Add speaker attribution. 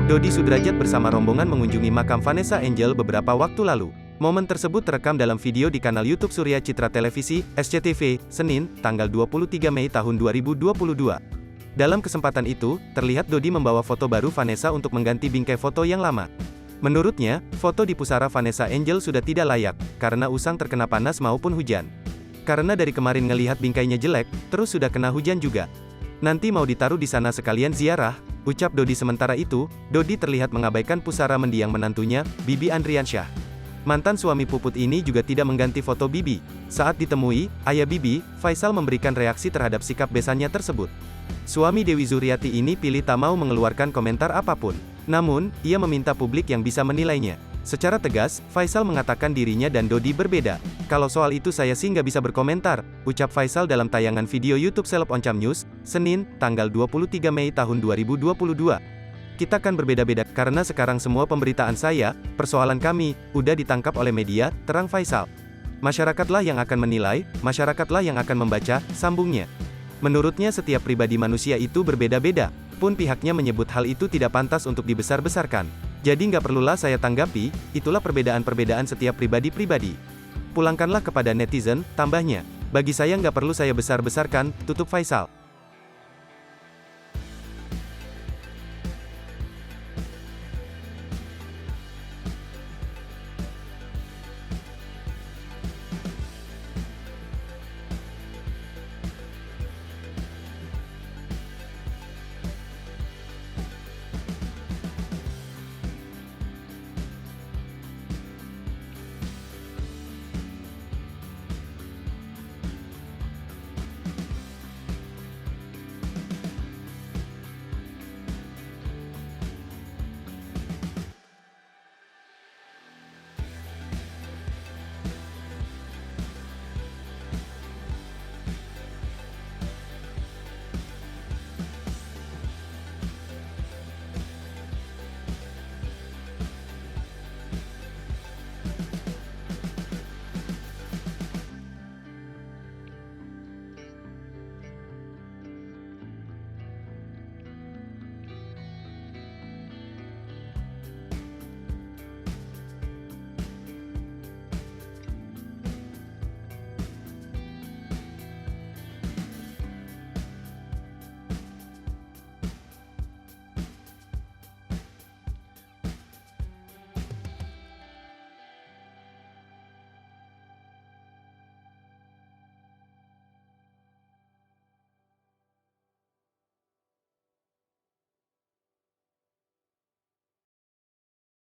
Speaker 1: Dodi Sudrajat bersama rombongan mengunjungi makam Vanessa Angel beberapa waktu lalu. Momen tersebut terekam dalam video di kanal YouTube Surya Citra Televisi, SCTV, Senin, tanggal 23 Mei tahun 2022. Dalam kesempatan itu, terlihat Dodi membawa foto baru Vanessa untuk mengganti bingkai foto yang lama. Menurutnya, foto di pusara Vanessa Angel sudah tidak layak, karena usang terkena panas maupun hujan. Karena dari kemarin ngelihat bingkainya jelek, terus sudah kena hujan juga. Nanti mau ditaruh di sana sekalian ziarah, ucap Dodi. Sementara itu, Dodi terlihat mengabaikan pusara mendiang menantunya, Bibi Andriansyah. Mantan suami Puput ini juga tidak mengganti foto Bibi. Saat ditemui, ayah Bibi, Faisal memberikan reaksi terhadap sikap besannya tersebut. Suami Dewi Zuriati ini pilih tak mau mengeluarkan komentar apapun. Namun, ia meminta publik yang bisa menilainya. Secara tegas, Faisal mengatakan dirinya dan Dodi berbeda. Kalau soal itu saya sih nggak bisa berkomentar, ucap Faisal dalam tayangan video YouTube Seleb Oncam News, Senin, tanggal 23 Mei tahun 2022. Kita kan berbeda-beda, karena sekarang semua pemberitaan saya, persoalan kami, udah ditangkap oleh media, terang Faisal. Masyarakatlah yang akan menilai, masyarakatlah yang akan membaca, sambungnya. Menurutnya setiap pribadi manusia itu berbeda-beda, pun pihaknya menyebut hal itu tidak pantas untuk dibesar-besarkan. Jadi nggak perlulah saya tanggapi, itulah perbedaan-perbedaan setiap pribadi-pribadi. Pulangkanlah kepada netizen, tambahnya. Bagi saya nggak perlu saya besar-besarkan, tutup Faisal.